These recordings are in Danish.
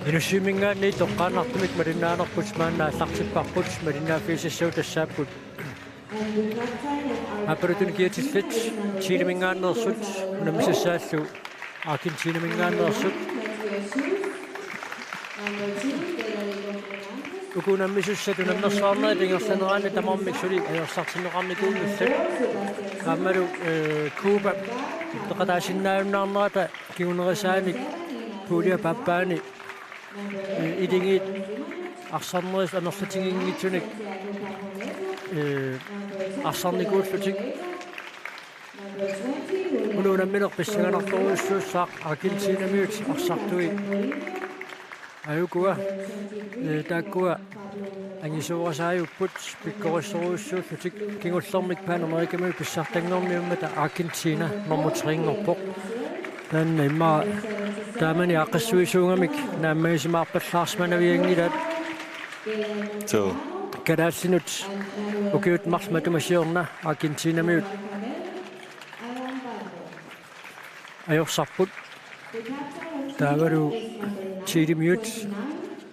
Inussumingaanni toqqaanartumik malinnaanarput maannaallaqsipparput malinnaaffiisissuu tassaaput апарутун киатиллат чилимингааннерсут унамисассааллу акин чилимингааннерсут укунаммисуссату наммерсаарнери тингерланераани тамармик сули аёрсартиннеқарникуунгуллат аамалу куба тақатаасиннааюннаарнерата кигунерисааник пулиа паппаани идингит арсарнерис анерлатингингитсуник арсарникууллутик унуунамминер писсаганарторуссууссаақ аргентинамиут арсартуи аюкуа тааккуа ангисуурасааюппут пиккориссоруссууллутик кингуллэрмик паан америкамиу писсартангорниуммата аргентина нормутерингорпоқ таанна имма таамани аққиссуисуунгамик нааммагисимаарпаллаарсманавиангилаат so кадааллинут укиут марсматумасиорна аргентинамиут аёрсарпут таавару чилимиут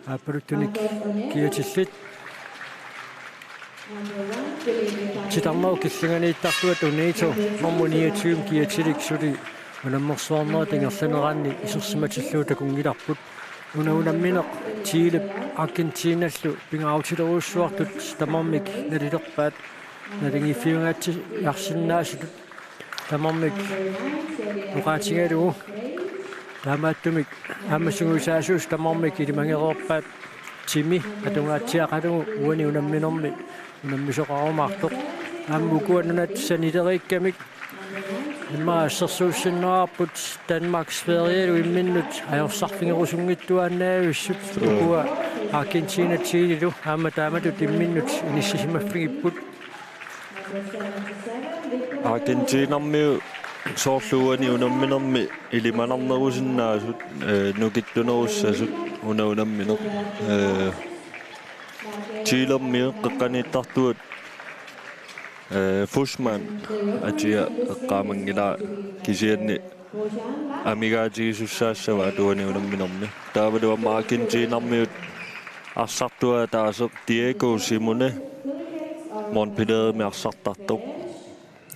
апрутуник киатиллит читарнау килланганииттартуат унеито нормуниатиум киатилик сули унаммерсуарнера тингерланераанни исерсиматиллуута кунгиларпут унаминеқ чилип аргентиналлу пингаутилеруссуартут тамармик налилерпаат налингиффиунгаатси ярсиннаасутут тамармик уqaатингалугу таамааттумик ааммасугуисаасуус тамармик илимангереерпаат тими атунгаатсиақалугу уани унамминерми унаммисоқарумаартоқ ааммукуанунат санилериккамик имма ассерсууссиннераарпут Danmark Sverige уимминнут аёрсарфингерусунгиттуаанаависсут укуа Argentina Chile аама таамату тимминнут иниссисимаффигиппут Argentinammiu sooрлууани унамминерми илиманарнерусиннаасут нукиттунеруссасут унаунамминер Chilemmиу қеққаниттартуат Fushman атиа эққаамангила кисианни амигаатигисуссаассава туани унамминерми таавалуа Argentinammiut арсартуа таасеқ Diego Simeone Montpellier миарсартартоқ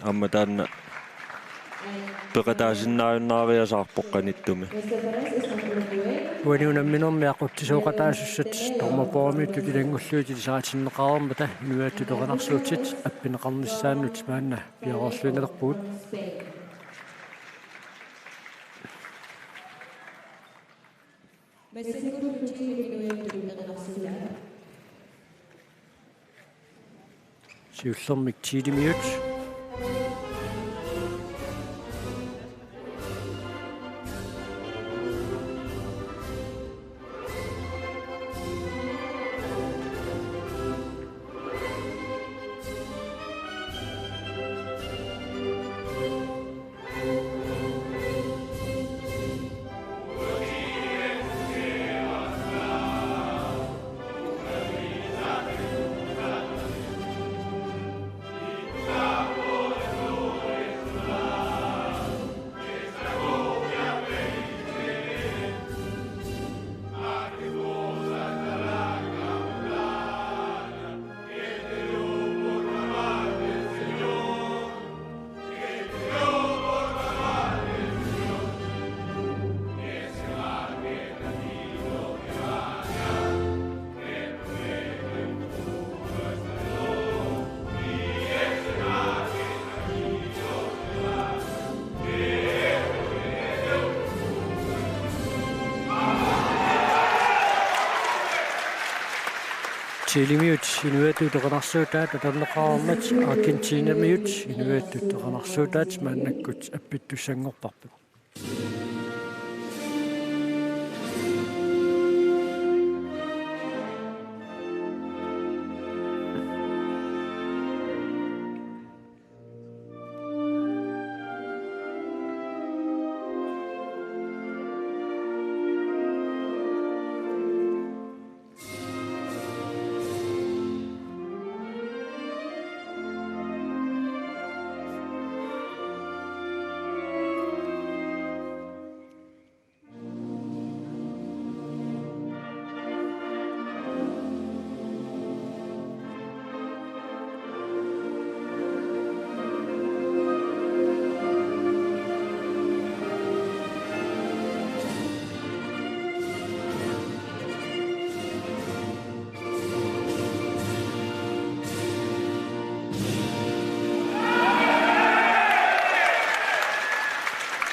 амма таанна пеқатаасиннааюннаариасаарпоққаниттуми уани унамминерми ақуттисооқатаасуссат тормапоормиут тилангуллуути саатиннеқарермата нуаатту тоқанарсуутит аппинеқарниссааннут маанна пиарорлуинелерпуут сиуллэрмик тилимиут Chilimiut inuattu toqanarsuutaat atanneqaarmat Argentinamiut inuattu toqanarsuutaat maannakkut appittussangorparput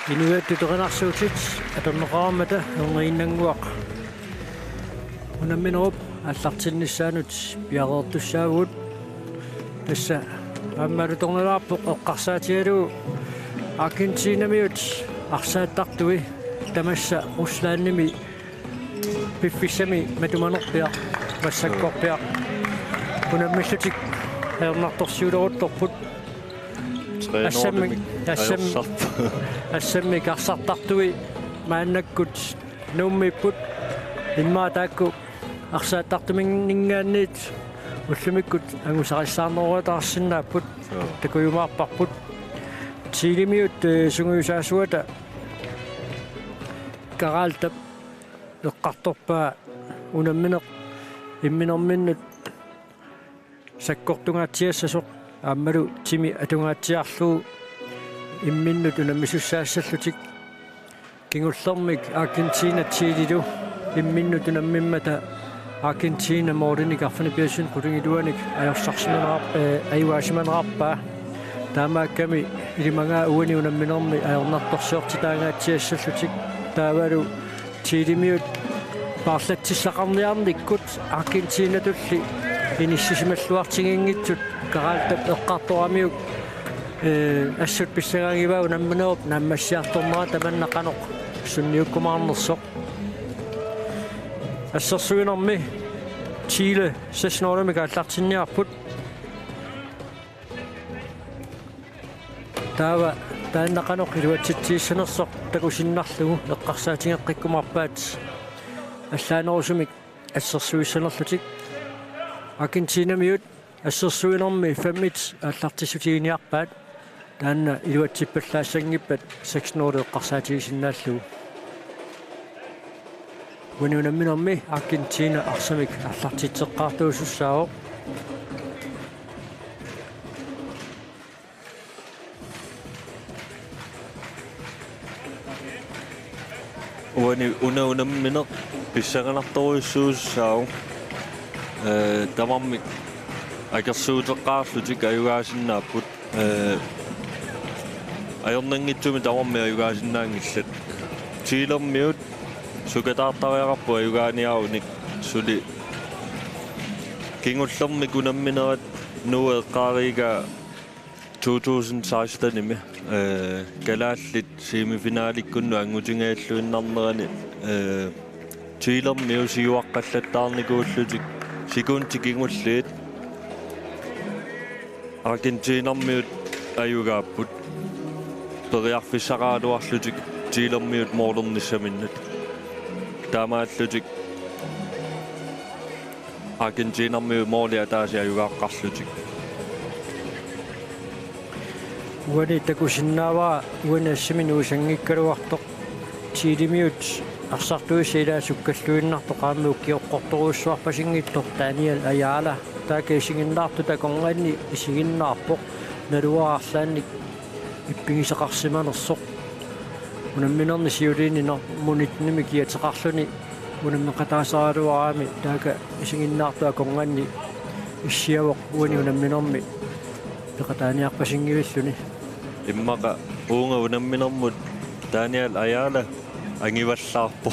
Inuit tutoqanarsuutit atorneqaramata nerngiinnanguaq unamminerup аллартиннissaanut piaqertussaavut tassa аммалуторнелаарпоқ эққарсаатигалу Аргентинамиут арсааттартуи тамасса Руслаанними пиффиссами матуманерпиа массаккорпиа унаммиллутик аернарторсиулерутторпут ассамми карсартартуи мааннаккут нууммиппут иммаатаакку арсааттартуминнингаанниит уллумиккут ангусариссаарнеруатаарсинааппут такуйумаарпарпут тилимиут сунгуусаасуата караалтап эққарторпаа унамминеқ имминерминнут саккортунгаатсиассасоқ ааммалу тими атунгаатсиарлуу имминнут унаммисуссаассаллутик кингуллермик Аргентина тилилу имминнут унаммиммата Argentina mordenik afne bjørsen kutingituanik ajorsarsiminerarpa ayuaasimanerarpa taamaakami ilimanga uani unamminermi ajornartorsiortitaangaatiassallutik taavalu tilimiut parlatsissaqarniarnikkut Argentina tulli inississimalluartingiнгитсут караалтап эққарторамиук ассут писсагаангиваа унамминеруп наммассиарторнера таманнақаноқ сунниуккумаарнерсоқ ассерсуинерми Chile сеснорами гааллартинниарпут таава тааннақаноқ илуатситсииссанерсоқ такусиннарлугу эққарсаатингеққиккумарпаат аллаанерусумик ассерсуиссанерлутик Аргентинамиут ассерсуинерми фаммит аллартиссутигиниарпаат таанна илуатсиппаллаассангиппат 6 эққарсаатигисиннааллугу Unamminermi Argentina arsamik аллартитсеққартуусуссаавоқ унамминеқ писсаганарторуйссуусsaавоқ тамарми акерсуутеққарлутик аюгаасиннааппут аёрнангитсуми тамарми аюгаасиннаангиллат чилермиут сукатаартариараппу аюгааниаруник сули кингуллерми кунамминерат нуэққаарига 2016 ними галааллит семифинааликкунну ангутингааллуиннарнерани чилермиу сиуаққаллаттаарникууллутик секунти кингуллиит Аргентинермиут аюгааппут периарфиссараалуарлутик чилермиут моодерниссаминнат таамааллутик Аргентинерми моолиатааси аюгааққарлутик уани такусиннааваа уанассамин уусангиккалуартоқ тилимиут арсартуисилаасуккаллуиннартоқ аамиук киоққорторуссуарпасингиттор Daniel Ayala таакеисигиннаарту таконгани исигиннаарпоқ налуаарлаанник иппигисеқарсиманерсоқ унамминерни сиулиининер мунитними киатеқарлуни унаммеқатаасаалуараами таaka исигиннаартуа конгани иссиавоқ уани унамминерми пеқатааниарпасингивиллуни иммақа уунга унамминермут Daniel Ayala ангиваллаарпо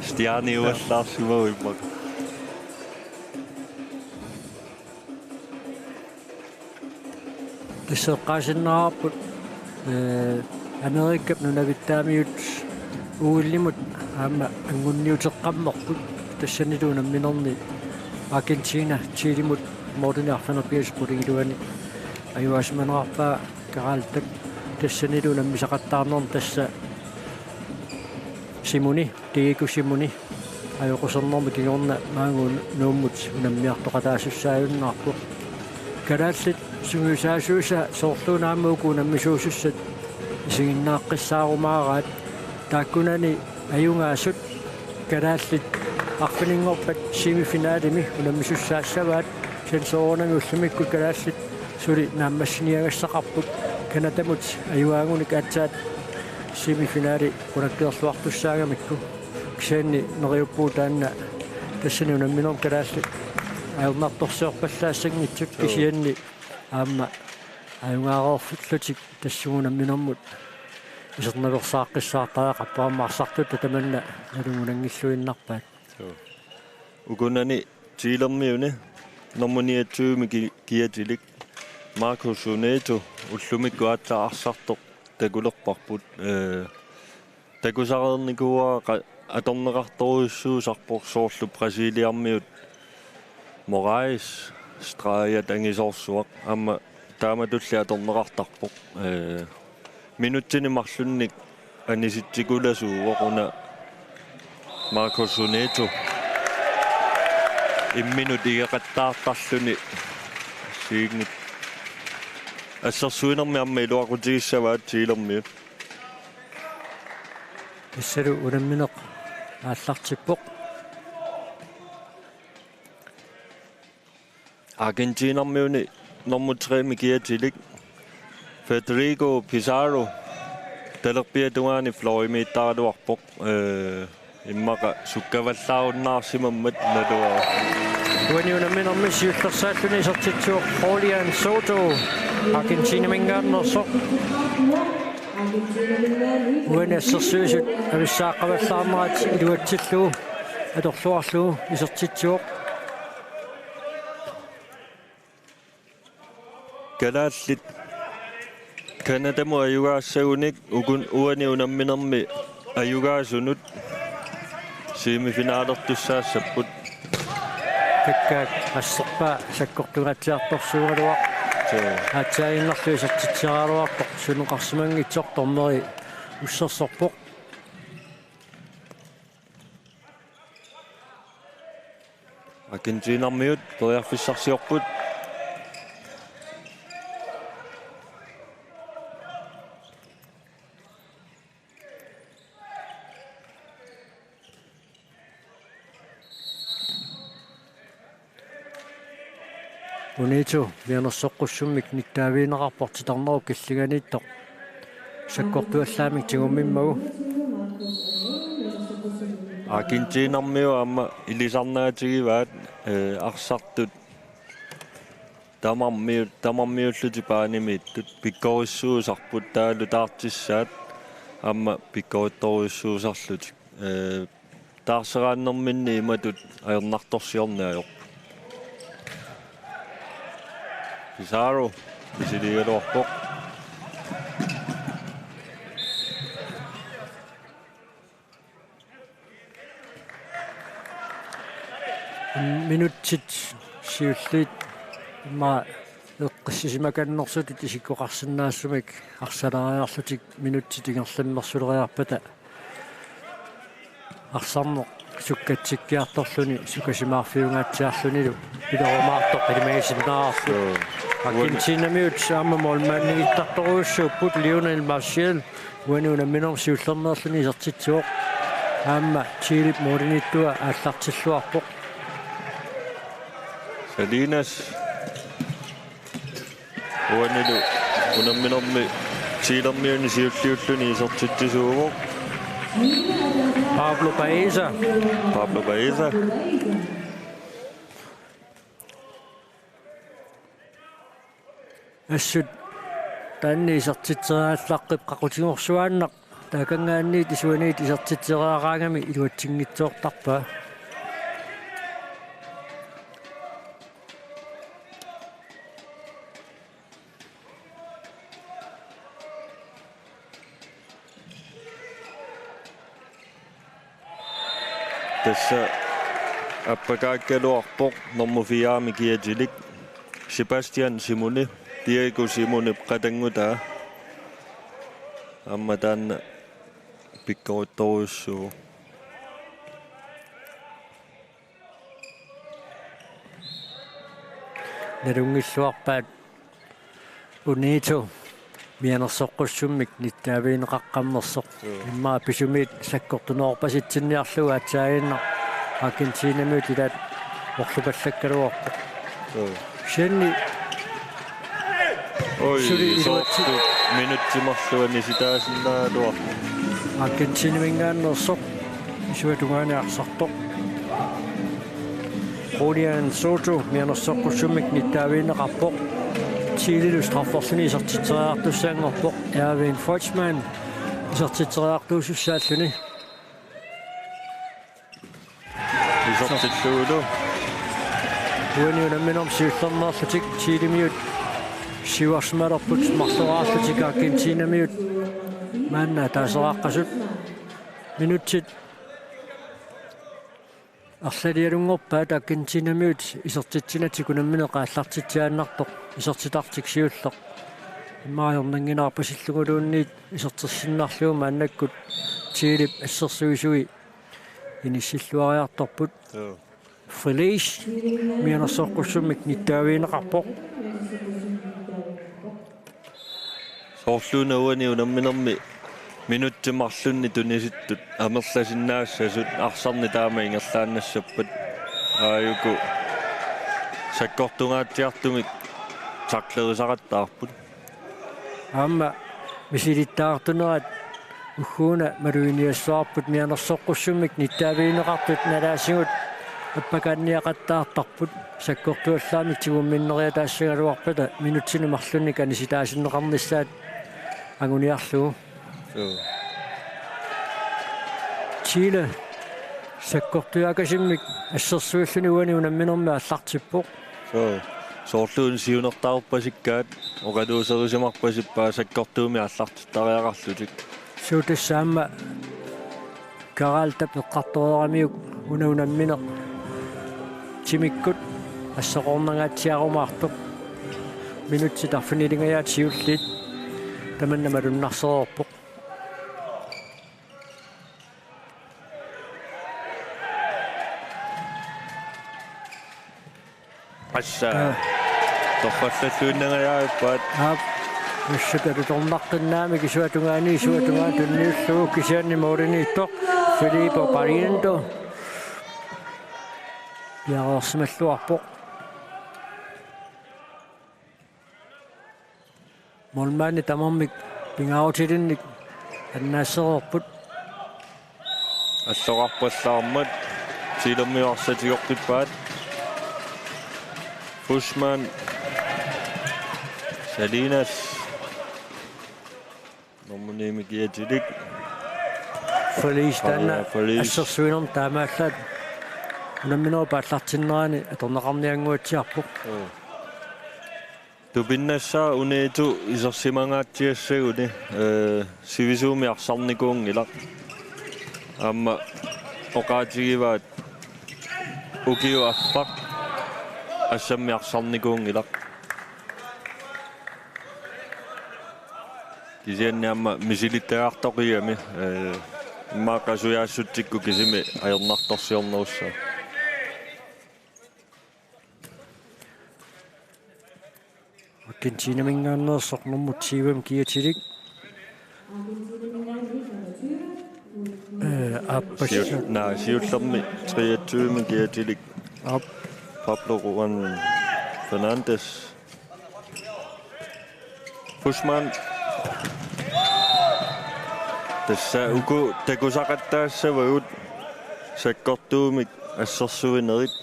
стианиуаллаарсимау иммақа тиссеққаасиннаарпут Америккап нунавиттаамиут ууллимут аама ангунниутеққаммерпут тассанилуунамминерни Аргентина чилимут модерниарфанерпиас пулигилуани аюасманерарпаа караалтак тассанилуунаммисақаттаарнерн тасса Симуни Диего Симуни аюқусернерми кигорна маангуун нууммут унаммиартоқатаассааюннаарпу карааллит сунгусаасууса соорлуунааммууку наммисуусуссат исигиннааққиссаарумаараат тааккунани аюнгаасут карааллит арфинингорпат семифинаалими унаммисуссаассаваат сенсоорнами уллумиккут карааллит сули нааммассиниагассақарпут канатамут аюаагуник аатсаат семифинаали кунаккиерлуартуссаагамикку кисаанни нериуппуу таанна тассани унамминерм карааллит исернаверсааққиссаартаа қаппааммаарсартут таманна налунгунангиллуиннарпаат угунани тилэрмиуни нормуниатсууми киатилик Marcus Uneto уллумикку аатсаарсартоқ такулерпарпут такусаарникуа аторнеқарторуйуссуусарпоқ соорлу Бразилиармиут Moraes страаят ангисоорсуақ амма тааматулли аторнеқартарпоқ минуттини марлунник аниситсикуласууоқ уна Marcus Uneto имминут игеқаттаартарлуни сигнит ассерсуинерми амма илуақутигиссаваат тилермиут иссалу унамминеқ ааллартиппоқ Argentinarmiuni normutreemi kiatillik Federico Pizarro talerpiatugaani Florimiittaaluarpoq иммака суккаваллааруннаарсимаммат налуа уаниунамминерми сиуллерсааллуни сертитсуоқ Julian Soto Argentina мингааннерсоқ уанассерсуисут ависсааққаваллаарнерат илуатсиллуу аторлуарлуу исертитсуоқ галааллит канадаму аюгаассагуник уаниунамминерми аюгаасунут семифинаалертуссаассаппут таккаак ассерпаа саккортугатсиарторсуугалуа атсаиннарлу исертитсерааруарпоқ сунеқарсимангитсорторнери уссерсорпоқ Argentinarmiut периарфиссарсиорпут Uneto vianersoqqussummik nittaaviineqarportitarneru killiganiittoq sakkortuallaamik tigumimmagu Argentinarmiu amma ilisarnaatigivaat arsartut tamarmiulluti paanimiittut pikkorissuusarput taalu taartissaat amma pikkorittoriussuusarlutik taarseraannerminni imatut ajernartorsiorniajorp Pizarro isiligaluarpoq minutsit siulliit imma eqqissisimakannersutut isikkoqarsinnaassumik arsalariarlutik minuttitingerlammersuleriarpata арсарнеқ суккатсиккиарторлуни сукасимаарфиунгааtsiарлуниlu пилеруmaartoq илимагисиннаарарлу Argentinamiut saama molmannigittарторуйуссууппут Lionel Martial уануунамминерм сиуллернерлуни исертитсуоқ аама Чилип мориниттуа ааллартиллуарпоқ Salinas уанилу унамминерми тилермиуни сиуллиуллуни исертиттисуугоқ Pablo Baeza ассут таанни исертитсерааллаққип қақутигорсуааннақ таакангаанниит исуаниит исертитсераақаагами илуатсингитсоортарпаа tässä appakaakkaluarpoq nummer 4 kiatilik Sebastian Simone Diego Simone qatangutaa amma taanna pikkorittoruussuu нарунгиллуарпаат Uneto mianersoqqussummik nittaaviineqaqqammersoq immaa pisumit sakkortunoorpasitsinniarlugu atsaayinna Argentinamiut ilaat orlupallakkaluorpoq shenni oi soortu minuttimarluani sitaasinnaluar Argentinamiingaannersoq isuatungaaniarsartoq Julian Soto mianersoqqussummik nittaaviineqarpoq Chile strafforsuni isartitsereartussaangorpoq Erwin Fochman Isartitteriartuusussaalluni. Isartitluulu. Uaniunamminorm siullernerlutik Chilimiut. Siuarsmalerput marsoraallutik Argentinamiut. Maanna taaseraqqasut. Minutsit арлалиалунгорпаат Аргентинамиут исертитсинатикунаммине qaаллартитсиааннарпоқ исертитартик сиуллеқ иммаажорнангинаарпа силлугулуунниит исертерсиннарлуuma аннаккут Чилип ассерсуисуи иниссиллуариарторпут Фелиш мианерсоққуссуммик ниттаавиинеқарпоқ соорлуунауаниунамминерми минуттимарлунни туниситтут амерласиннаассасут арсарни таама ингерлааннассаппат ааюку саккортунгаатсиартумик саклерисақаттаарпут аама мисилиттаартунерат уггууна малуиниассуарпут мианерсоққуссуммик ниттаавиинеқартут налаасигут аппакаанниақаттаартарпут саккортуаллаамик тигумминнериа таассагалуарпата минутсини марлунник аниситаасиннеқарниссаат агуниарлугу Chile саккортуакасиммик ассерсуиллуни уаниунамминерми аллартиппоқ соорлуун сиунертаарпасиккаат оқалуусерисимарпасиппаа саккортууми аллартиттариақарлутик суутассаама караалтап эққарторерамиук унаунамминеқ тимиккут ассеқорнангаатсиарумаартоқ минутси тарфинилингаят сиуллит таманнамалуннарсерерпоқ асса тоффаллаллуиннагаяаппаат Миссукатуторнаққиннаами кисуатунгаани кисианни мооринитто Филиппо Паринто яарсмаллуарпоқ молмаани тамармик пингаутилинник аннаассерерпут ассоқарпаллаармат силэрмиорсатиортиппаат Фушман Салинас номуними гиатилик Фелиш танна ассерсуинерм таамааллаат унамминоо пааллартиннерани аторнеқарниангуатсиарпоқ тубиннассаа унеиту исерсимангаатсиассагуни сивисууми арсарникуунгилақ амма оқаатигиваат укиу аффақ ассамми арсарникуунгилақ кисианниамма мисилиттагаартоқиами иммааққасуяассутсикку кисими аернарторсиорнерусса Argentina mingaanneersornermut siivam kiatilик сиуллерми 23 киатилик Pablo Juan Fernandes Fusman tässä uku tekusaqattaassavut sakkortuumik assersuinerit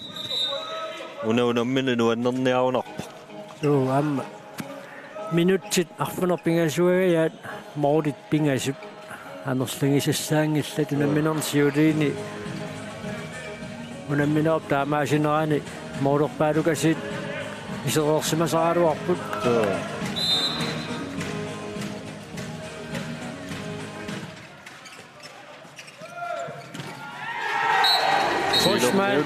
unaunammin nuannerniarunarpa amma minutsit arfunerpingasuagayaat moordit pingasut anerslungisassaangillat unamminersiuliini unamminerp taamaasinerani moorlerpaalukasit isereersimasaraaluarput Forsman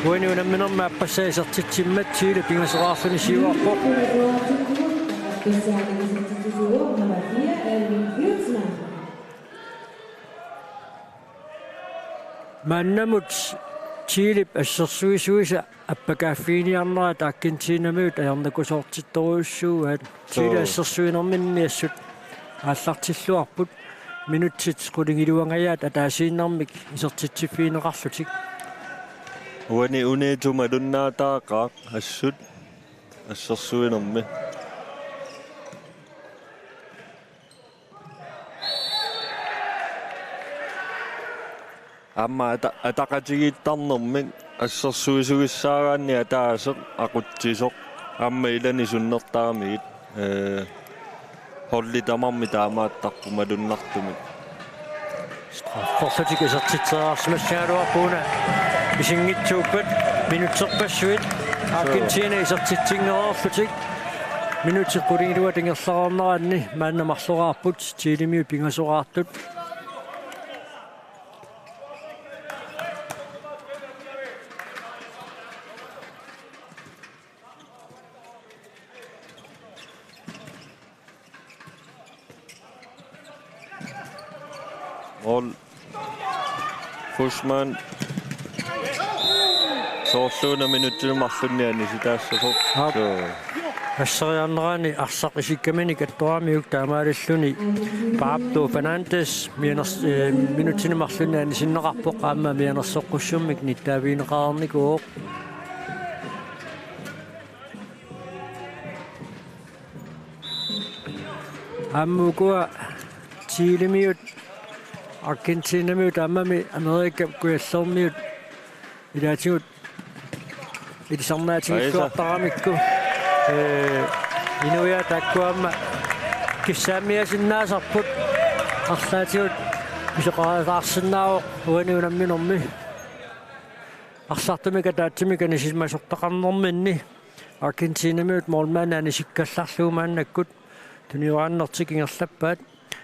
When you know my passes at Tichimetti, the Pingas off and she walk up. Manamuts Chile as a Swiss a Pagafini and not Argentina mood and the Cosortito shoe and Chile as a swing on Minnesut. I thought it's so put minutes coding you on a yard at I see Namik is a Tichifin Raffatic. When you need to Madonna Taka, I should a swing on me. Amma atakaji tannommin assassuisugissaaraanni ataaseq aqutsisoq ammailani sunnertaamiit holli tamarmi taamaattarpuma dunnartumik forsatik isartitseeraarsimassaaluarpuuna isingitsuuppat minutserpassuit Argentina isartitsingeroorlutik minutiqqulingilua tingerlaraarneranni maannamarluraarput tiilimiu pingasuraartut All Fushman soorluuna minuttilmarlunniani sitaassaqoq Assariarnerani arsaqisikkaminik attuarmiuk taamaalilluni Pablo Fernandes minutinimarlunniani sinneqarpoq aamma mianersoqqussummik nittaaviineqaarnikuuq ammukua tiilimiut Argentinamiut ammami Amerika kuallermiut ilaatigut ilisarnaatigiluartaramikku inuia takkuamma kissaamiasinnaasarput arlaatigut isoqaraarsinnaavoq uaniunamminormi arsartumika taatsimika nisismasortaqarnerminni Argentinamiut moolmaanaani sikkallarluumaannakkut tuniurannertik ingerlappaat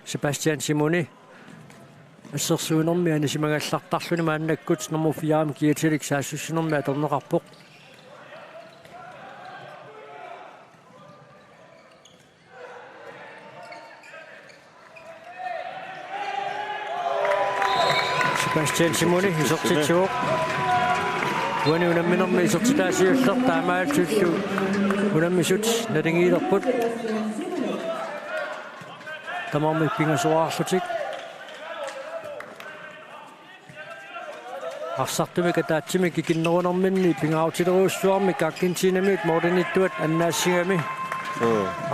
Sebastian Simoni Assersuunermi anisimagallartarluni maannakkut nummer 4 kiatilik saassussunermi aterneqarpoq Sebastian Simoni isortitsuuq uani unamminermi isortitaasiulleq taamaaltullu unammisut nalingiilerput tamarmi pingasuaarlutik Arsartumika taatsimik ikinnerunerminni pingautileruussuarmik Argentinamiut moordanittuat annaassingami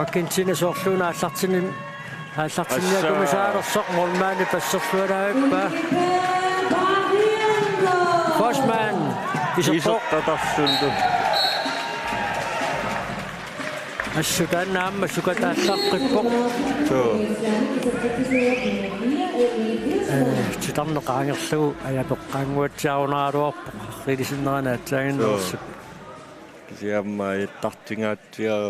Argentina soorluuna aallartinniakumisaalersoq mormaani passerluanaappa Bosman isortatarsullu assutaannaamma sukataallaqqippoq titarneqaangerlugu ayapeqqaanguatsiarunaaluarpoq rilisinneraanaatsaagиннерсук кисиамма иттартингаатсиара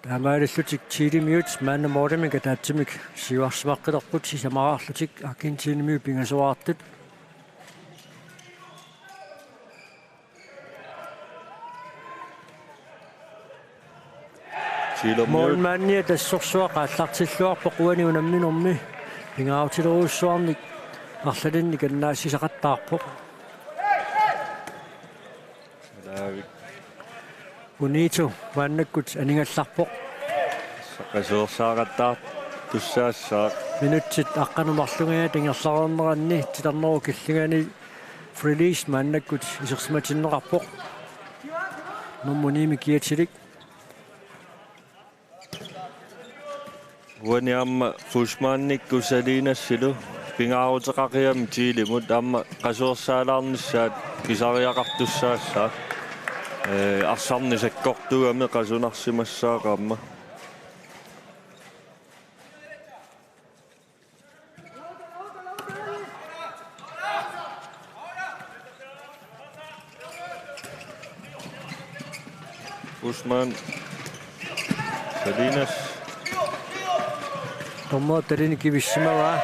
таамааллутик тилимиут маанна моодамика таатсимик сиуарсимаққилерпут сисамараарлутик Аргентинамиу пингасуаартут Målmanden тассорсуаqa аллартиллуарпоq уани унамминорми пингаутилеруусsuarник арлалинни каннаассисақаттаарпоq Униту ваннаккут анингалларпоq сақасуорсаагаттаар туссаассаақ минутсит аққанумарлугая тингерларернеранни титарнеру киллигани релиз маннаккут исерсиматиннеқарпоq нуммуними киатилик Waniamma Fushmannikku salinassilu pingaarutaqaqiam tiilimut amma qasuersaalaarnissaat kisariaqartussaassaa arsarnisakkortugami qasunarsimassaaqaamma Fushman Salinas Tommo tarini kivissimava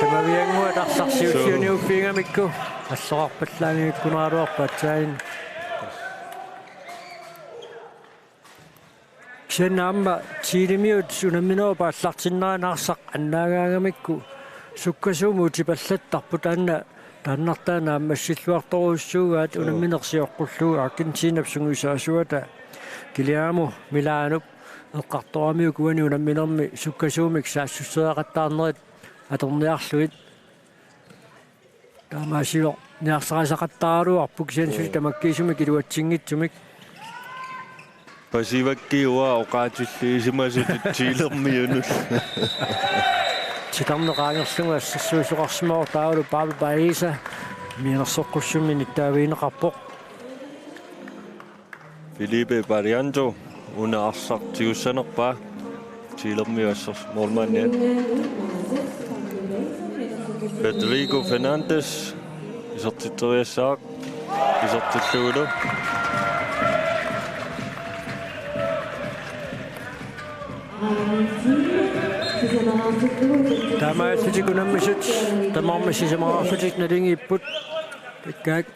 Tamavianguat arsarsiussiuniuffiingamikku assaqarpallaangiikkunaaluarpatsain Ksennaamma tiilimiut unamminoopa allartinneranarsaq annaagaangamikku sukkasuumuutipallattarput anna тааннартаана аммассиллуарторуussуугаат унамминерсиоққуллуга Аргентинапсунгуисаасуата килиаму милаануп эққарторамиу куани унамминерми суккасуумик саассуссеақаттаарнерит аторниарлугит таамаасио ниарсарасақаттааралуарпук сиансули тамаккиисуми килуатсингитсумик пасиваккиуа оқаатиллиисимасут тилермиунус титарнеqaangerluга ассерсуисоqarsimaa таалу Пабло Баиза минерсоққуссумми ниттаавиинеқарпоқ Felipe Barrianto unaarсартигуссанерпаа тилермиуассерс мормаанниат Federico Fernandes isartitteriassaaq isartillugulu таамааллутикунаммисут тамаармассисамаарлутик налингииппут таккаак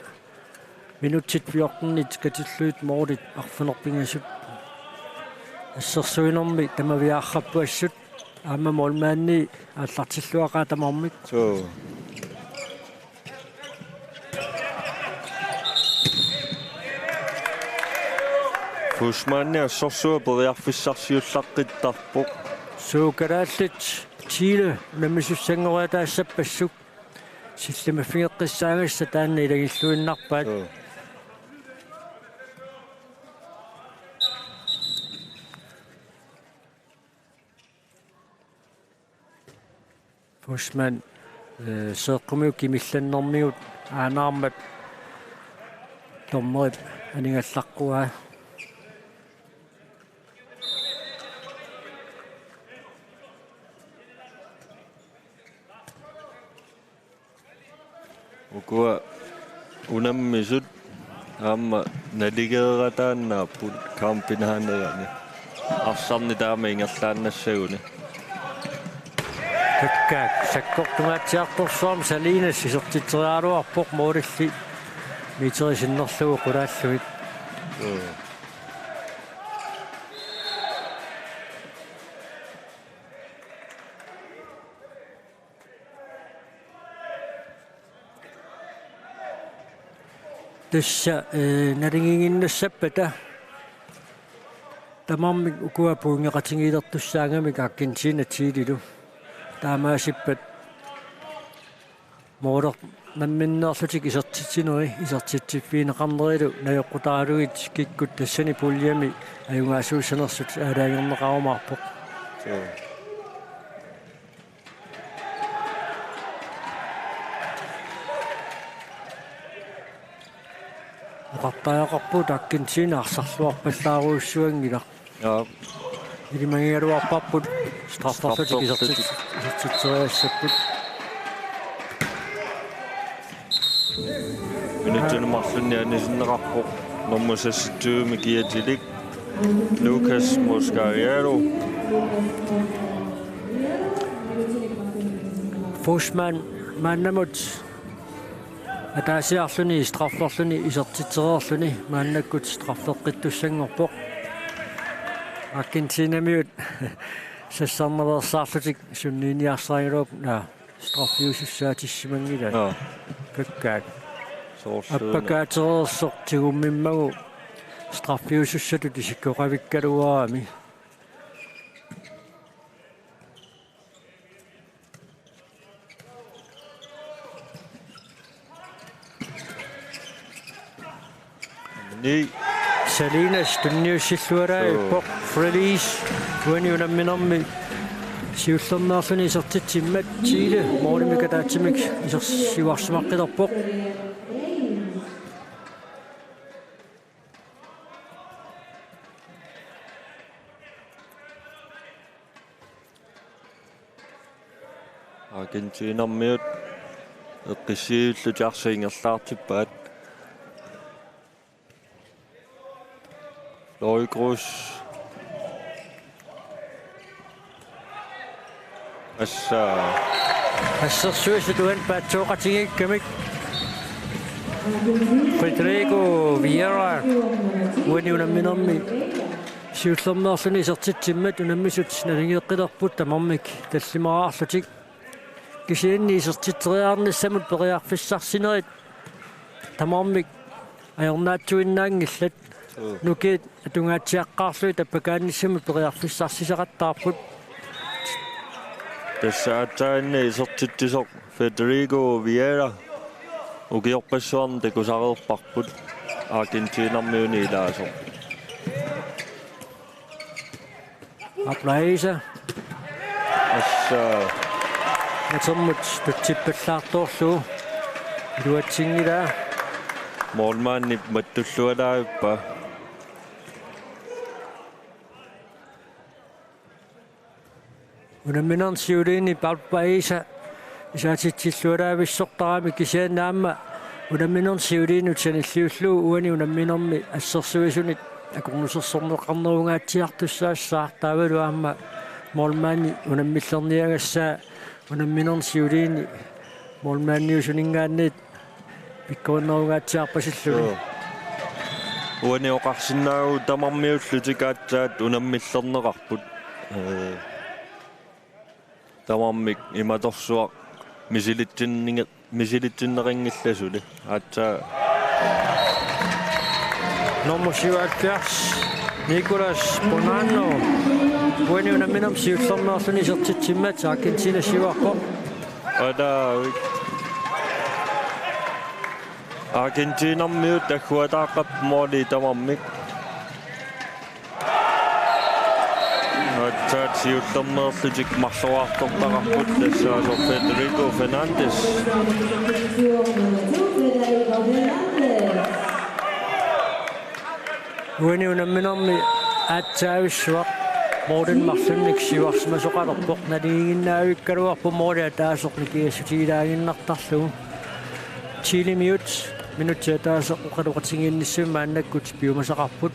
минутсит 14 катиллуут моорит арфунерпингасут ассерсуинерми тамавиаарраппуассут аама молмаанни ааллартиллуақаа тамаармик so Фушманни ассорсуа периарфиссарсиуллаққиттарпоқ суукалааллит Чиле намисуссангориатаассаппассук силлимаффигеққиссаагасса таанна илагиллуиннарпаат Фушман сеэққумиу кимилланнэрмигут аанаармат томмерит анингаллаққуаа ukua unammisut aamma naligeraataannaaput kampinaanerani арсарни таама ингерлааннассагуни таккаак саккортунгаатсиарторсуарм салинас исертитсериалуарпоқ моорилли митерисиннерлугу qulaallugit тасса налингингиннассаппата тамармик укуапуунгеқатингилертуссаагамик Аргентина тилилу таамаасиппат моорер намминнерлутик исертитсинери исертитсиффиинеқарнерилу наёққутаалугит киккут тассани пулliami аюнгаасуусанерсут аалаагернеқарумаарпоқ qaqtaaqarput Argentina arsalluarpallaaruussuangila ja илимагиалуарпарпут страфферлутик исертитсериассаппут минутсинемарлуннианисиннеқарпоқ нормусасситуumi киатилик Lucas Moscariero Фушман маннамут атаасиарлуни страфферлуни исертитсериерлуни мааннаккут страффеққиттуссангорпоқ Аргентинамиут сассарнерсаарлутик сунниниарсаагилууп на страффиусуссаатиссимангила каккаак аппакаатерерсоқ тигуммиммагу страффиусуссату тисиккоқавиккалуаами ни Salinas tunniussилluалаа иппоқ Fredis туаниунамминерми сиуллернерлуни исертитсиммат Чиле моолимикатаатсимик исерсиварсимаққилерпоқ Argentinarmiut эққиссиуллутиарсиингерлаартиппаат Лойгрус ассерсуисатуан паатсооқатигиккамик Федерико Виера уаниунамминерми сиуллернерлуни исертитсиммат унаммисут налингеққилерпут тамармик таллимараарлутик кисиинни исертитсериаарниссамут периарфиссарсинерит тамармик аернаатсуиннаангиллат нукит атунгаатсиаққарлуи таппакаанниссамут периарфиссарсисақаттаарпут тассаатсаанни исертиттисоқ Федерико Виера угиорпассуарни такусареерпарпут Аргентинармиуни илаасоқ аплаиса Natormut tutsippallaartorlu iluatsingila Målmanden mattullualaayuppa unamminerni siuliini parpaisa isaatitsillualaavissortarami kisiannaamma unamminerni siuliini utsanilliullu uani unamminermi assersuisunit akornusersorneqarnerungaatsiartussaassaartaavalu aamma målmani unammillerniagassaa unamminerni siuliini målmaanniusuningaanniit pikkuunnerungaatsiarpasilluni uani oqarsinnaagu tamarmiullutikaattaat unammillerneqarput tamarmik imatorsuaq misilitsinneringillasuli aatsaa nummer 77 Nicolas Bonanno uani unamminerm siullernerluni sertitsimmat Argentina siuarpo Ada Argentinarmiut agguataaqap mooli tamarmik atsaat siullernerlutik marluartortaqarput tassaaso Federico Fernandes uani unamminermi aatsaavissuaq Morten Marsunnik siuarsmasoqalerpoq naliginnaavikkaluarpu mooli ataasornikiassutiilaaginnartarlugu Chile minutia taasoqqaluqatingiinnissuum maannakkut piumasaqarput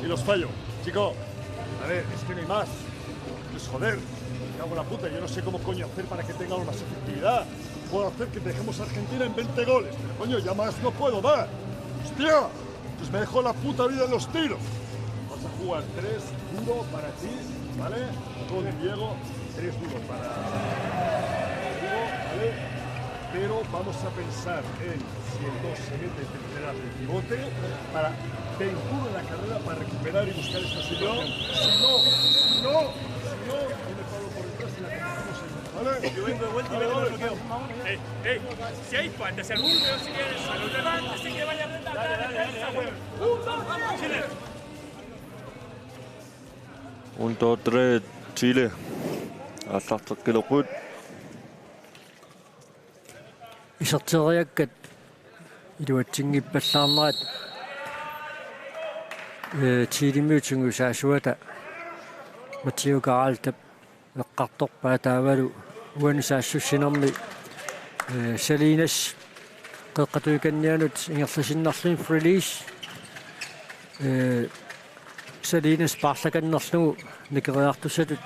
y los fallo. Chico, a ver, es que no hay más. Pues joder, me cago en la puta, yo no sé cómo coño hacer para que tengamos más efectividad. Puedo hacer que dejemos a Argentina en 20 goles, pero coño, ya más no puedo dar. ¡Hostia! Pues me dejó la puta vida en los tiros. Vas a jugar 3 duro para ti, ¿vale? Con Diego, 3 duros para Diego, ¿vale? Pero vamos a pensar en si el 2 se mete tercera del pivote para 21 en la carrera para recuperar y buscar esta situación. Si no, yo me paro por detrás y la comenzamos en ¿vale? Yo vengo de vuelta y vengo de bloqueo. Si hay falta, si algún veo si quieres, a los delante, si que vaya a rentar. Chile. 1 2 3 Chile аллартеккилоқут исертериаккат илуатсингиппаллаарнерат тилимиутингусаасуата Матио Гаралтап эққарторпаа таавалу уанисаассуссинерми Салинас қеққатуиканнианут ингерласиннарлин фрилис Salinas parlakannerlugu nikeriartusatut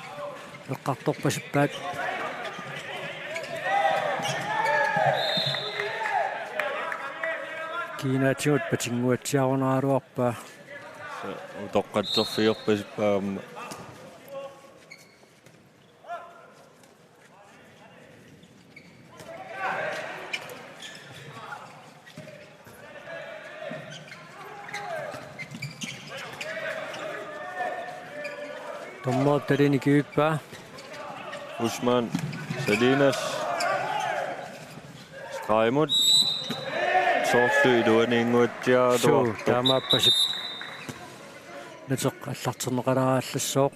eqqartorpasippaat kiinaatigut patinguatsiarunaaruarpaa utoqqatserfiorpasippaamma Tommoop tarini kyyppää. Usman, Salinas, Raimund, sortlyduaninguatsia Suu, taamaappasip. Nateq allarterneqalaraallissooq.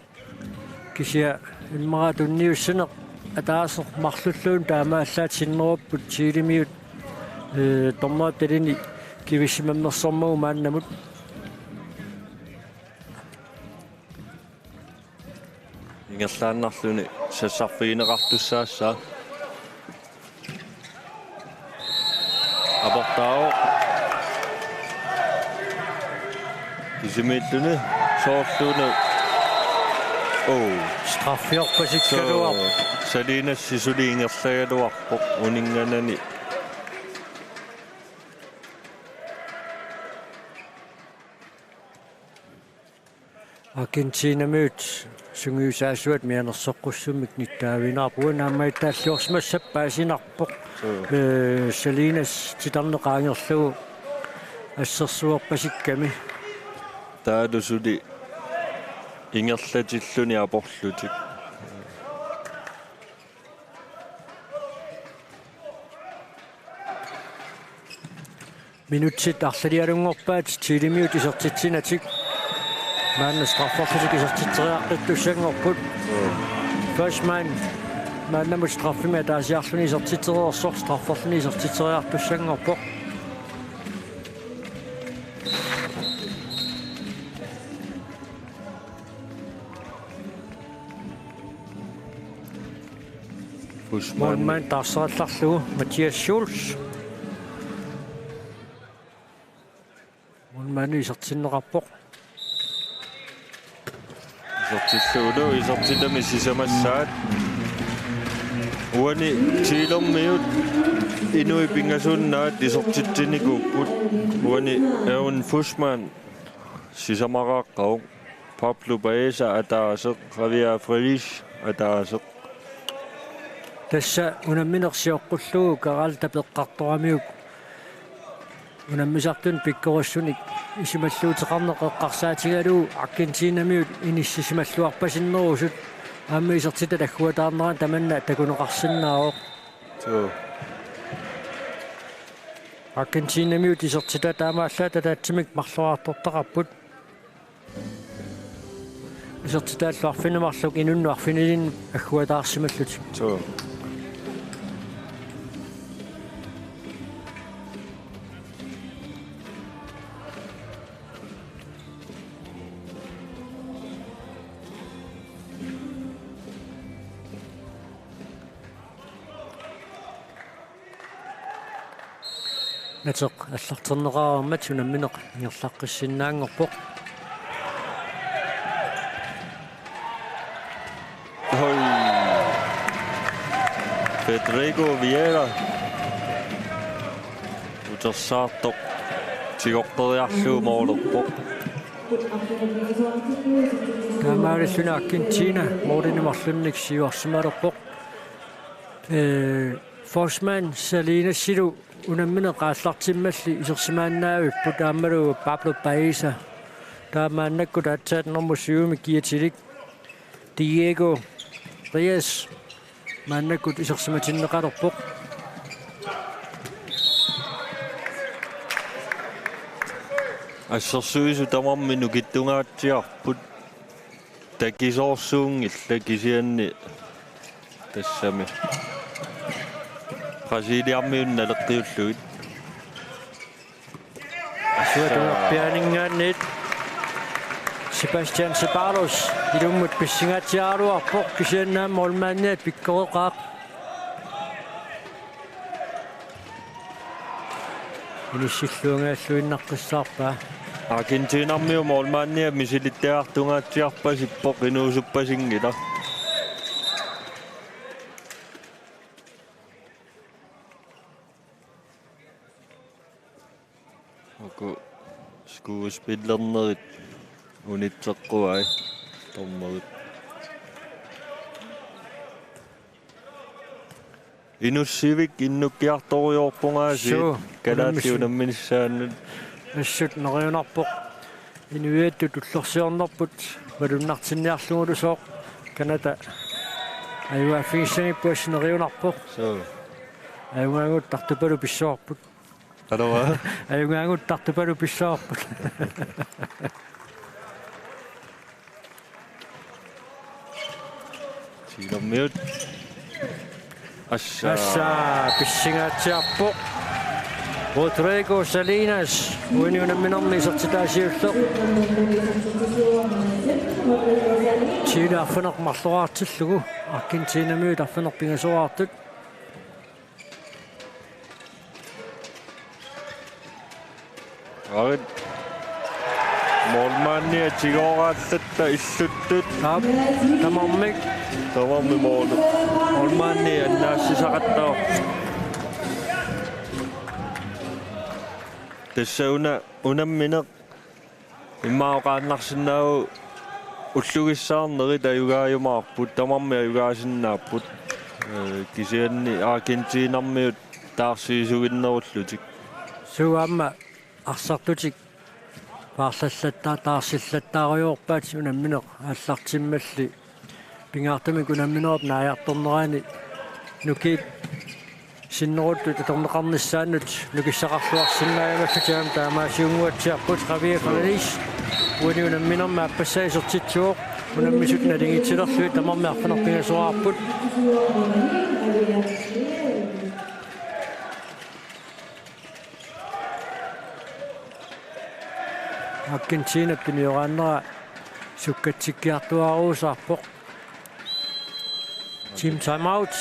Kisia immaqa tunniussaneq ataaseq marlulluun taamaallaatsinnerupput siilimiut tommoop tarini kivissimammersormagu maannamut ingerlaannarluni sassarfiineqartussaassaa aportao kisimiilluni soorluunu straffiorpasikkaluar Salinas sisuli ingerlagaluarpoq uninganani Argentinamut sungiusaasuat mianersoqqussumik nittaavinaarpua naammaitaalluorsmassappaasinerpoq Salinas titarneqaangerlugu assersuorpasikkami taalusuli ingerlatilluni aporlutik минутсит арлалиалунгорпаат тилимиут исертитсинатик маанна страффорлутик исертитсериартуссангорпут фашман мааннамут страффима таасиарлуни исертитсериорсор страффорлуни исертитсериартуссангорпо Målmand tarsarallarlugu Mathias Schulz. Målmand isertinnerappoq. Isertilluulu isertillami sisamassaat. Uani tiilormiut inui pingasunnaat isertitsinikuupput. Uani Erwin Fussmann sisamaraqqauq. Pablo Baeza ataaseq Javier Frelish ataaseq. Tässä unamminersiorqullugu karaalta peqqartoramiuk unammisartun pikkorussunik isimalluuteqarneqeqqarsaatigaluu Argentinamiut inississimalluarpasinnerusut aamma isertita tagguataarneran tamanna takuneqarsinnaaroq Argentinamiut isertita taamaallaata taatsimik marluartortaqapput isertitaalluarfinumarluk inunnuarfinilin agguataarsimallutik Nataq allarterneqaarmat unammineq ngerlaqqissinnaanngorpoq Federico Vieira utersaartoq tigortoriarluu moorlerpoq Taamaalissuna Argentina moorinimarlunnik siuarsimalerpoq Forsman Salinassilu unammineqaallartimmalli isersimaannaavut putaammalu Pablo Baeza taamaannakku taatsaatnermussiuumi kiatilik Diego Reyes maannakut isersimatinneqalerpoq Assersuisu tamarminu kittungaatiarput takisoorsuungilla kisianni tassami Brasiliarmiun naleqqiulluit Suatuarpianingaannit Sebastian Ceballos ilummut pissingaatiaaruarpoq kisiannaam molmaanniat pikkoreqaaq inissilluungaalluinnaqqissaarpaa Argentinarmiu molmaannia misilittiaartungaatiarpasippoq inuusuppasingila Oku skuespillernerit unitseqquai tormerit Inussivik innukkiartoriorpungaasi kalaati unamminissaannut assut neriunarpoq inuiattut ullorsiornerput malunnartinniarlungulusoq kanata ayuaffiissangippuas neriunarpoq ayungaangut tartupalu pissoorput Alora ayungaangut tartupalu pissoorput Tiilermiut Assa pissingaatiarpoq Rodrigo Salinas uiniunamminerni isertitaasiulleq Chile arfineq marluaartillugu Argentinamiut arfineq pingasuraartut Arit molmaannia tigoraallatta illuttut tamarmik tamarmi molmaannia annaassisaqattao Tassauna unammineq immaoqaannarsinnaagu ullugissaarnerit ayugaayumaarput tamarmi ayugaasinnaaput kisianni Argentinarmiut taarsiisuginnerullutik suamma arsartutik paarlallattaa taarsillattaariorpaat unammineq аллартиммалли пингаартамик унамминерап нааярторнерани нукит синнерут таторнеқарниссаанут нукиссақарлуарсиннаамаффитаам таамаасиунгуатсиарпут қавиақалалис униунамминерма аппассаисертитсуоқ унаммисут налигитсилерлуи тамармиарфанерпигасуарпут Argentina piniorannera sukkatsikkiartuaruusarpoq team timeout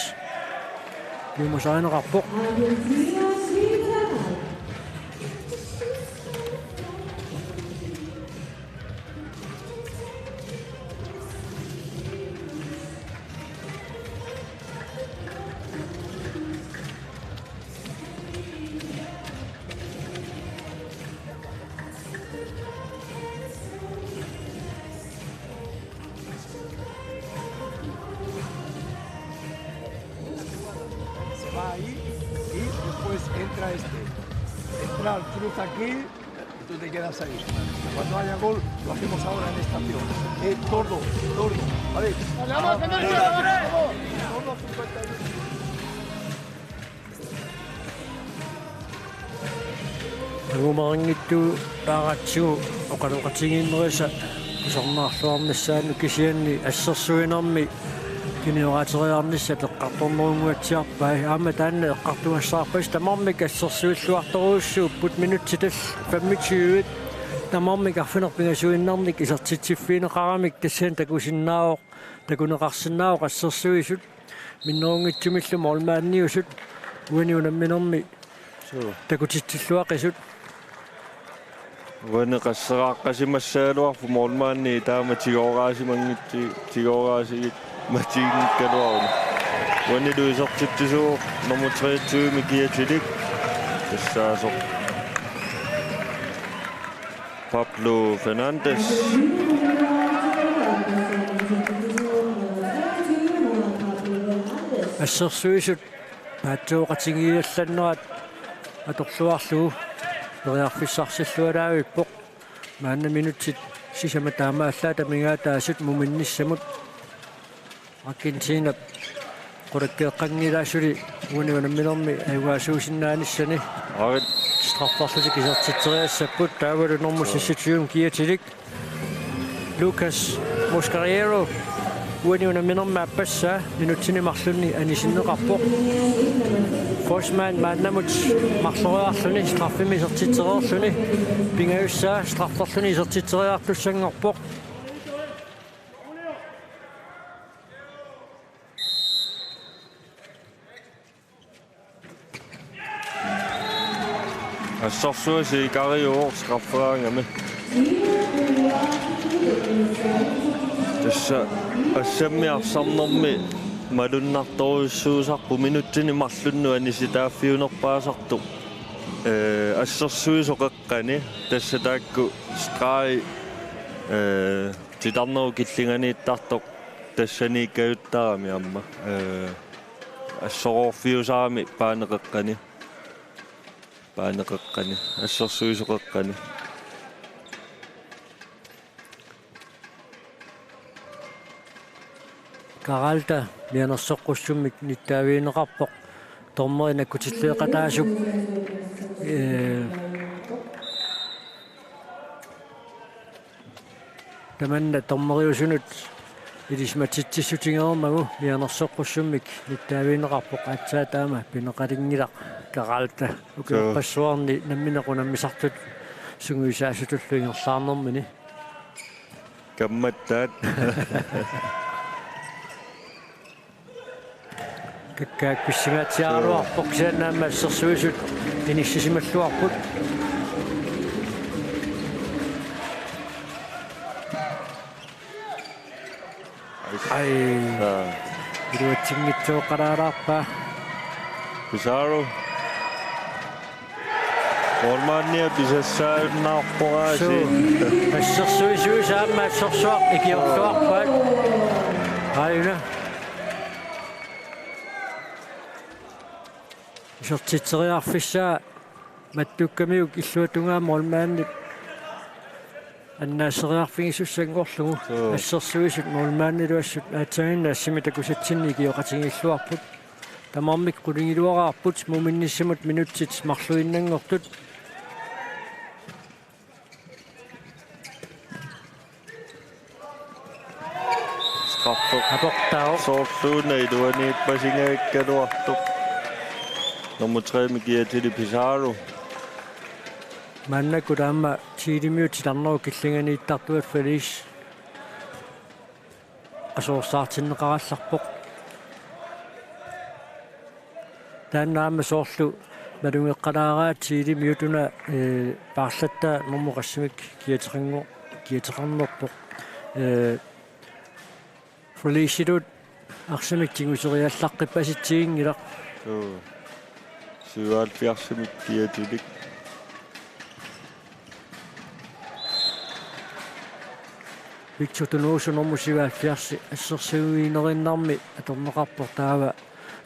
Jumusainerarpoq Ahí y después entra entra el cruz aquí y tú te quedas ahí. Cuando haya gol lo hacemos ahora en esta acción. Tordo, vale. Tordo a 50. Agumariнгитту ааратсигу оқалоқатигииннериса кусарнаарлуарнассаanu кисианни ассерсуинерми киниораатериарнисса теққарторнерунгуатсиарпаа аама таанна эққартуассаарпас тамармик ассерсуиллуарторуussууппут минутситал 25 тамармик арфинерпигасуиннарник исертитсиффинеқарамик тассаан такусиннаавоқ такунеқарсинаавоқ ассерсуисут миннерунгитсумиллума олмаанниусут уаниунамминерми такутитсиллуақисут When qassaraqqasimassaaluarfu mormaanni taamatigoraasimanngitsi tigoraasi matiinkkaluaruna wanni luisortittisuu nummer 23 mikiatilik tassaasoq Pablo Fernandes ассерсуисут паатсууқатигиалланнерат аторлуарлугу периарфиссарсиллуалаавиппоқ маанна минутсит сисама таамааллаата мигаатаасут муминниссамут Argentina qulakkeeqqangilaasuli uuniunamminermi ayuaasuusinnaanisani arit straffarlutik isertitteriassapпут таавалу нормуссисситиум киатилик Lucas Mosquera уuniунамминерма аппассаа минутсинимарлунни анисиннеқарпоқ Forsman мааннамут марлориарлуни страффими исертиттерерлуни пингаюссаа страфферлуни исертиттериарлуссангорпоқ assorsuasi kariuor strafferaangami tassa assammiarsarnermi малуннарторуссуусарпу минуттини марлунну аниситааффиунерпаасарту ассерсуисоқеққани тасса таакку страи титарнеру киллинганииттартоқ тассаниккаюттарами амма ассорорфиусарами паанеқеққани ассерсуисоқеққани Karalta mianersoqqussumik nittaaviineqarpoq tormerina kutilleeqataasuk tamanna tormeriusunut ilismatitsissutigeermagu mianersoqqussumik nittaaviineqarpoq atsaataama pineqalinnilaq Karalta ukiuppassuarni namminequnammisartut sunguisaasutulluingerlaarnermini kammattaat kakkaakpissigaatiaaruarpoq saannaamma assersuisut inississimalluarput ai iruatsingitsuoqaraaraarpaa Pizarro Ormania pisassaarnaarporaasi assersuisuusaamma assersuaq ikiorluarpaat aina Sortiteriarfissaa mattukkamiuk illuatungaama olmaannit аннаасериарфигисуссангорлугу ассерсуисут нормааннилуассут аатсагинна ассимитакусатсинни киоқатингиллуарпут тамармик qulingilluarаарput muminnissamut minutsit marluinnangortut aportao soorluuna iluani pasingakkaluartuq nummer 3 Mikiatili Pizarro mannaku taamma tiilimiutilarneru killinganiittartuat Felice asoorsaatinneqarallarpoq taannaamma soorlu malungeqqalaaraa tiilimiutuna paarlatta normuqassimik kiateqarnerpoq Felicidut arsimik tinguseriallaqqippassitsiingilaq syvalfiarsimik kiatilik Victor Donoso normusivaaffiarsi assersuuinerinnarmi atorneqarportaava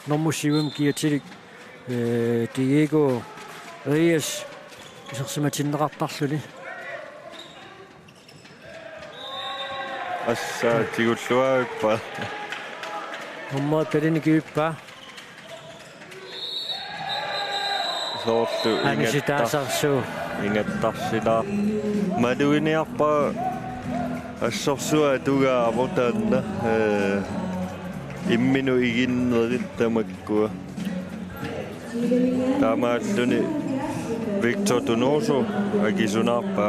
normusivum kiatilik Diego Reyes isерсиматиннеқартарлүни assa tigulluaippa nomma pelinikiippa soorlu angisitaasarsu ingattarsilaa maluiniarpa assorsua tuga avortaanna imminu iginnerit tamakkua taamaalluni Victor Donoso agisunarpa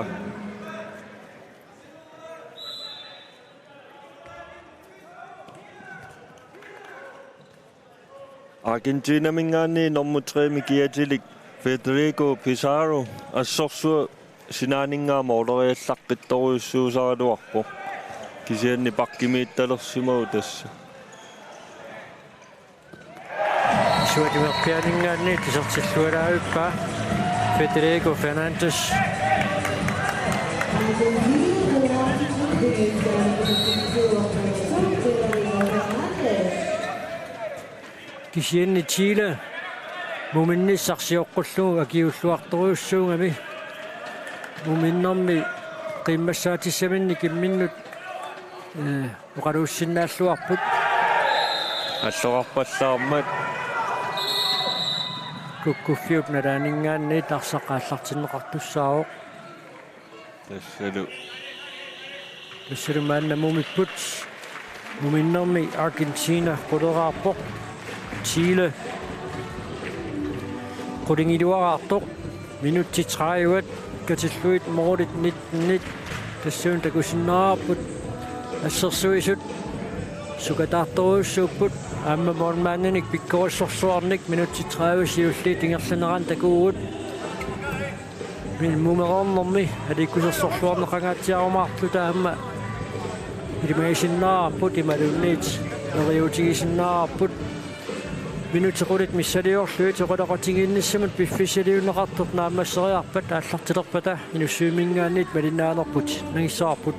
Argentina mingaani nummer 3 Mikiatilik Federico Pizarro assorsua sinaaningaama oleriallaqqittoruissuusaraluarpo kisianni pakkimiittalersimau tassa suatimerpianingaanni tisertillualaavippa Federico Fernandes kisianni Chile muminnissarsioqqullugu akiulluartoruussuungami muminnermi qimmassaatissaminnni kimminnut oqaluussinnaаллуарput аллорарпаллаармат куккуффиуп налаанинггаанни тарсақааллартиннеқартуссаао тассалу маанна мумиппут муминнерми Аргентина quleraarpoq Chile qulingilluaraartoq minutti 30 katilluit moolit 19 tassuun takusinnaarput assersuisut sukataartoruussuupput aamma moormaannanik pikkorissorsuarnik minutti 30 siulli tingerlaneran takuugut min mumerornermi alikkusersorsuarneqangaatiarumaarlu taamma ilimaisinnaarput imalunniit neriutigisinnaarput minutti qulit missaliorluit oqolaqatingiinnissamut piffisaliuneqartut naammasseriarpat aallartilerpata inussuumingaanniit malinnaanerput nangissaarput